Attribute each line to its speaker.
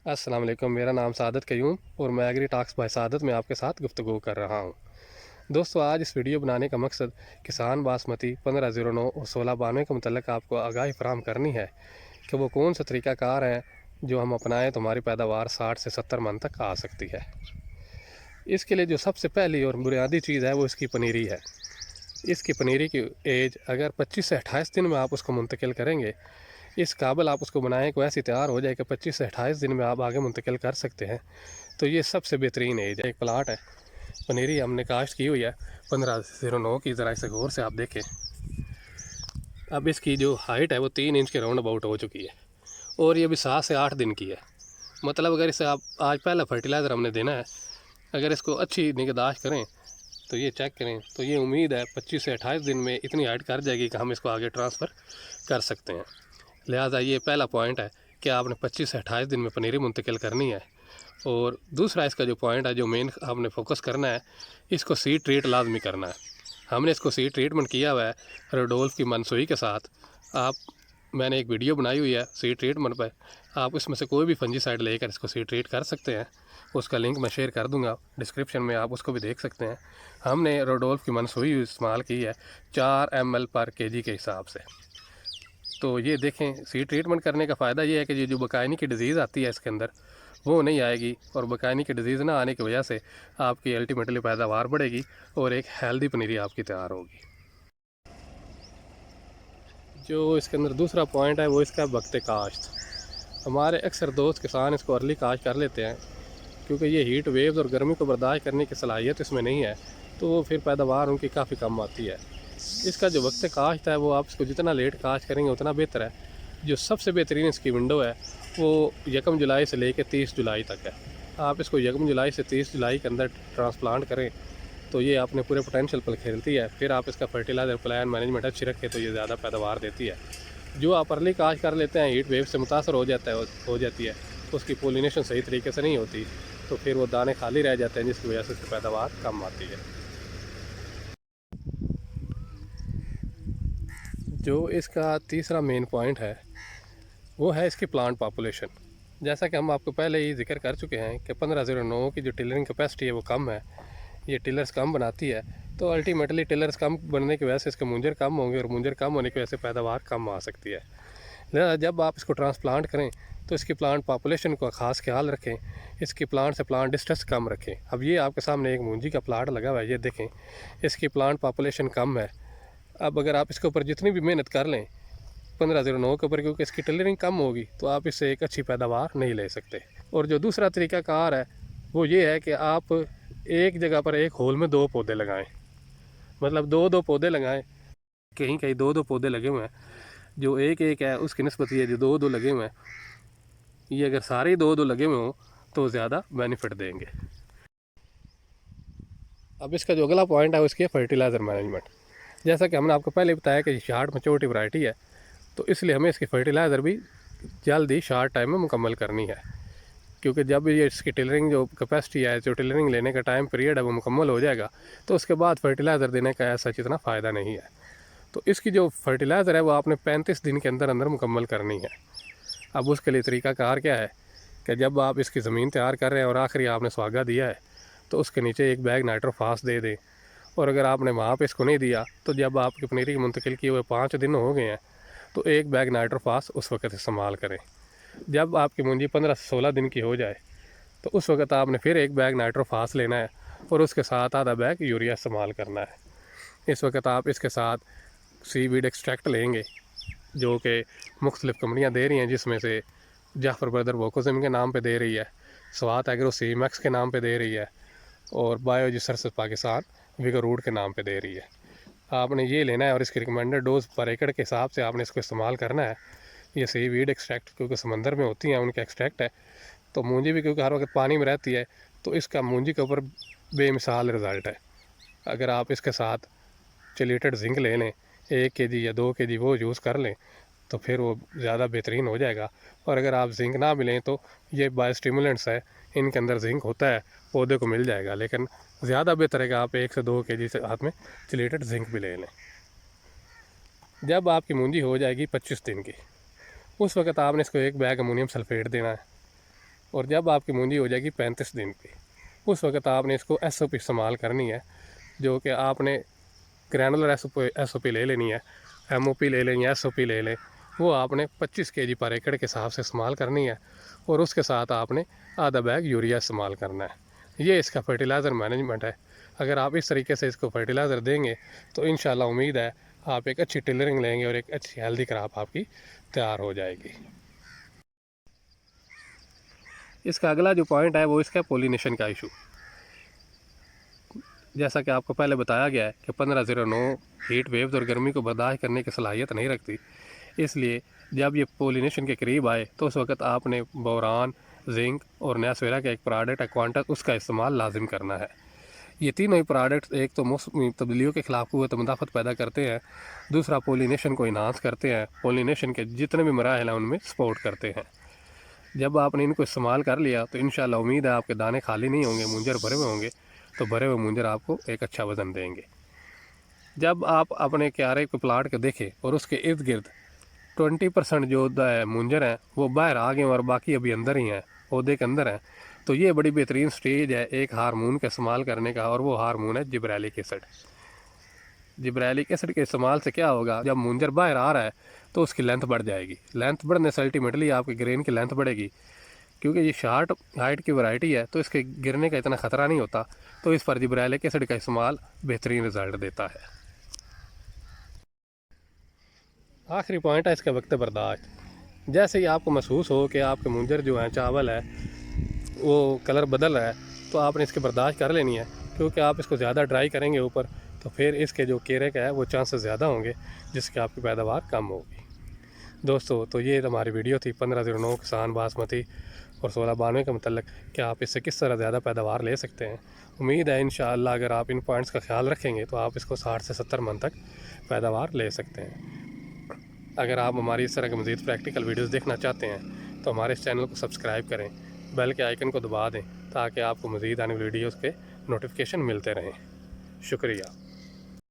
Speaker 1: अस्सलाम वालेकुम। मेरा नाम सादत कयूम और मैं एग्री टॉक्स बाय सादत में आपके साथ गुफ्तगू कर रहा हूँ। दोस्तों, आज इस वीडियो बनाने का मकसद किसान बासमती 1509 और 1692 के मतलब आपको आगाही फराहम करनी है कि वो कौन सा तरीक़ाकार है जो हम अपनाएं तो हमारी पैदावार 60 से 70 मन तक आ सकती है। इसके लिए जो सबसे पहली और बुनियादी चीज़ है वो इसकी पनीरी है। इसकी पनीरी की एज अगर 25 से 28 दिन में आप उसको मुंतकिल करेंगे, इस काबिल आप उसको बनाएं कि ऐसी तैयार हो जाए कि 25 से 28 दिन में आप आगे मुंतकिल कर सकते हैं, तो ये सबसे बेहतरीन एज है। एक प्लाट है, पनीरी हमने काश्त की हुई है 1509 की। ज़रा इसे गौर से आप देखें। अब इसकी जो हाइट है वो 3 इंच के राउंड अबाउट हो चुकी है और ये अभी 7 से 8 दिन की है। मतलब अगर इसे आप आज पहला फर्टिलाइज़र हमने देना है, अगर इसको अच्छी निगहदाश्त करें तो ये चेक करें तो ये उम्मीद है 25 से 28 दिन में इतनी हाइट कर जाएगी कि हम इसको आगे ट्रांसफ़र कर सकते हैं। लिहाजा ये पहला पॉइंट है कि आपने 25 से 28 दिन में पनीरी मुंतकिल करनी है। और दूसरा इसका जो पॉइंट है, जो मेन आपने फोकस करना है, इसको सीड ट्रीट लाजमी करना है। हमने इसको सीड ट्रीटमेंट किया हुआ है रोडोल्फ की मनसूई के साथ। आप मैंने एक वीडियो बनाई हुई है सीड ट्रीटमेंट पर, आप इसमें से कोई भी फंजीसाइड लेकर इसको सीड ट्रीट कर सकते हैं। उसका लिंक मैं शेयर कर दूंगा डिस्क्रिप्शन में, आप उसको भी देख सकते हैं। हमने रोडोल्फ की मनसूई इस्तेमाल की है 4 ml पर kg के हिसाब से। तो ये देखें, सीड ट्रीटमेंट करने का फ़ायदा ये है कि ये जो बकायनी की डिज़ीज़ आती है इसके अंदर वो नहीं आएगी, और बकायनी की डिज़ीज़ ना आने की वजह से आपकी अल्टीमेटली पैदावार बढ़ेगी और एक हेल्दी पनीरी आपकी तैयार होगी। जो इसके अंदर दूसरा पॉइंट है वो इसका वक्त काश्त। हमारे अक्सर दोस्त किसान इसको अर्ली काश्त कर लेते हैं क्योंकि ये हीट वेव्स और गर्मी को बर्दाश्त करने की सलाहियत इसमें नहीं है, तो वो फिर पैदावार उनकी काफ़ी कम आती है। इसका जो वक्त काश्त है वो आप इसको जितना लेट काश्त करेंगे उतना बेहतर है। जो सबसे बेहतरीन इसकी विंडो है वो 1 जुलाई से लेकर 30 जुलाई तक है। आप इसको 1 जुलाई से 30 जुलाई के अंदर ट्रांसप्लांट करें तो ये अपने पूरे पोटेंशियल पर खेलती है। फिर आप इसका फर्टिलाइज़र प्लान मैनेजमेंट अच्छी रखें तो ये ज़्यादा पैदावार देती है। जो आप अर्ली काश्त कर लेते हैं, हीट वेव से मुतासर हो जाती है, तो उसकी पोलिनेशन सही तरीके से नहीं होती, तो फिर वो दाने खाली रह जाते हैं जिसकी वजह से उसकी पैदावार कम आती है। जो इसका तीसरा मेन पॉइंट है वो है इसकी प्लांट पॉपुलेशन। जैसा कि हम आपको पहले ही जिक्र कर चुके हैं कि 1509 की जो टिलरिंग कैपेसिटी है वो कम है, ये टिलर्स कम बनाती है। तो अल्टीमेटली टिलर्स कम बनने की वजह से इसके मुंजर कम होंगे और मुंजर कम होने की वजह से पैदावार कम आ सकती है। लिहाजा जब आप इसको ट्रांसप्लांट करें तो इसकी प्लांट पॉपुलेशन का ख़ास ख्याल रखें, इसकी प्लांट से प्लांट डिस्टेंस कम रखें। अब ये आपके सामने एक मूंजी का प्लांट लगा हुआ है, ये देखें, इसकी प्लांट पॉपुलेशन कम है। अब अगर आप इसके ऊपर जितनी भी मेहनत कर लें 1509 के ऊपर, क्योंकि इसकी टिलरिंग कम होगी तो आप इससे एक अच्छी पैदावार नहीं ले सकते। और जो दूसरा तरीक़ाकार है वो ये है कि आप एक जगह पर एक होल में 2 पौधे लगाएं, मतलब 2-2 पौधे लगाएं। कहीं कहीं 2-2 पौधे लगे हुए हैं, जो एक एक है उसकी निस्बत ये जो 2-2 लगे हुए हैं, ये अगर सारे 2-2 लगे हुए हों तो ज़्यादा बेनिफिट देंगे। अब इसका जो अगला पॉइंट है उसकी फर्टिलाइज़र मैनेजमेंट। जैसा कि हमने आपको पहले बताया कि शार्ट मैच्योरिटी वैरायटी है, तो इसलिए हमें इसकी फर्टिलाइज़र भी जल्दी शार्ट टाइम में मुकम्मल करनी है। क्योंकि जब ये इसकी टिलरिंग जो कैपेसिटी है, जो टिलरिंग लेने का टाइम पीरियड है वो मुकम्मल हो जाएगा, तो उसके बाद फर्टिलाइज़र देने का ऐसा इतना फ़ायदा नहीं है। तो इसकी जो फर्टिलाइज़र है वो आपने 35 दिन के अंदर अंदर मुकम्मल करनी है। अब उसके लिए तरीक़ाकार क्या है कि जब आप इसकी ज़मीन तैयार कर रहे हैं और आखिरी आपने सुहागा दिया है तो उसके नीचे एक बैग नाइट्रोफास दे दें। और अगर आपने वहाँ पे इसको नहीं दिया तो जब आपकी पनीरी की मुंतकिल किए हुए 5 दिन हो गए हैं तो एक बैग नाइट्रोफास उस वक्त इस्तेमाल करें। जब आपकी मुंजी 15 से 16 दिन की हो जाए तो उस वक्त आपने फिर एक बैग नाइट्रोफास लेना है और उसके साथ आधा बैग यूरिया इस्तेमाल करना है। इस वक्त आप इसके साथ सीवीड एक्सट्रैक्ट लेंगे जो कि मुख्तलिफ़ कंपनियाँ दे रही हैं, जिसमें से जाफ़र ब्रदर वोकोजिम के नाम पे दे रही है, स्वात एग्रो सीमैक्स के नाम पे दे रही है, और बायोजी सर्विस पाकिस्तान विगरूड के नाम पे दे रही है। आपने ये लेना है और इसकी रिकमेंडेड डोज़ पर एकड़ के हिसाब से आपने इसको इस्तेमाल करना है। ये सीवीड एक्सट्रैक्ट क्योंकि समंदर में होती हैं उनका एक्सट्रैक्ट है, तो मूंजी भी क्योंकि हर वक्त पानी में रहती है तो इसका मूंजी के ऊपर बेमिसाल रिज़ल्ट है। अगर आप इसके साथ चिलेटेड जिंक ले लें 1 kg या 2 kg वो यूज़ कर लें तो फिर वो ज़्यादा बेहतरीन हो जाएगा। और अगर आप जिंक ना मिलें तो ये बायोस्टिमुलेंट्स है, इनके अंदर जिंक होता है, पौधे को मिल जाएगा, लेकिन ज़्यादा बेहतर है कि आप 1 से 2 kg से हाथ में चिलेटेड जिंक भी ले लें। जब आपकी मूंजी हो जाएगी 25 दिन की, उस वक्त आपने इसको एक बैग अमोनियम सल्फेट देना है। और जब आपकी मूंजी हो जाएगी 35 दिन की, उस वक्त आपने इसको SOP इस्तेमाल करनी है, जो कि आपने ग्रैनुलर SOP ले लेनी है, MOP ले लें या SOP ले लें। वो आपने 25 kg पर एकड़ के हिसाब से इस्तेमाल करनी है और उसके साथ आपने आधा बैग यूरिया इस्तेमाल करना है। ये इसका फर्टिलाइज़र मैनेजमेंट है। अगर आप इस तरीके से इसको फर्टिलाइज़र देंगे तो इंशाल्लाह उम्मीद है आप एक अच्छी टिलरिंग लेंगे और एक अच्छी हेल्दी क्रॉप आपकी तैयार हो जाएगी। इसका अगला जो पॉइंट है वो इसका पोलिनेशन का इशू। जैसा कि आपको पहले बताया गया है कि 1509 हीट वेव्स और गर्मी को बर्दाश्त करने की सलाहियत नहीं रखती, इसलिए जब ये पोलिनेशन के करीब आए तो उस वक्त आपने बोरान, जिंक और नया सवेरा का एक प्रोडक्ट है क्वांटस, उसका इस्तेमाल लाजिम करना है। ये तीनों ही प्रोडक्ट्स एक तो मौसमी तब्दीलियों के खिलाफ कुव्वत मुदाफ़त पैदा करते हैं, दूसरा पोलिनेशन को इन्हांस करते हैं, पोलिनेशन के जितने भी मराहल हैं उनमें सपोर्ट करते हैं। जब आपने इनको इस्तेमाल कर लिया तो इंशाल्लाह उम्मीद है आपके दाने खाली नहीं होंगे, मुंजर भरे हुए होंगे, तो भरे हुए मुंजर आपको एक अच्छा वज़न देंगे। जब आप अपने क्यारे को प्लाट के देखें और उसके इर्द गिर्द 20% जो मुंजर हैं वो बाहर आ गए और बाकी अभी अंदर ही हैं, पौधे के अंदर हैं, तो ये बड़ी बेहतरीन स्टेज है एक हार्मोन का इस्तेमाल करने का, और वो हार्मोन है जिब्रेलिक एसिड। जिब्रेलिक एसिड के इस्तेमाल से क्या होगा, जब मुंजर बाहर आ रहा है तो उसकी लेंथ बढ़ जाएगी। लेंथ बढ़ने से अल्टीमेटली आपके ग्रेन की लेंथ बढ़ेगी, क्योंकि ये शार्ट हाइट की वैरायटी है तो इसके गिरने का इतना ख़तरा नहीं होता, तो इस पर जिब्रेलिक एसिड का इस्तेमाल बेहतरीन रिज़ल्ट देता है। आखिरी पॉइंट है इसका वक्त बर्दाश्त। जैसे ही आपको महसूस हो कि आपके मुंजर जो हैं, चावल है, वो कलर बदल रहा है, तो आपने इसकी बर्दाश्त कर लेनी है, क्योंकि आप इसको ज़्यादा ड्राई करेंगे ऊपर तो फिर इसके जो केरे का है वो चांसेस ज़्यादा होंगे जिसकी आपकी पैदावार कम होगी। दोस्तों, तो ये हमारी वीडियो थी 1509 किसान बासमती और 1692 के मतलब कि आप इससे किस तरह ज़्यादा पैदावार ले सकते हैं। उम्मीद है इंशाअल्लाह अगर आप इन पॉइंट्स का ख्याल रखेंगे तो आप इसको 60 से 70 मन तक पैदावार ले सकते हैं। अगर आप हमारी इस तरह के मज़ीद प्रैक्टिकल वीडियोज़ देखना चाहते हैं तो हमारे इस चैनल को सब्सक्राइब करें, बेल के आइकन को दबा दें ताकि आपको मज़ीद आने वाली वीडियोज़ के नोटिफिकेशन मिलते रहें। शुक्रिया।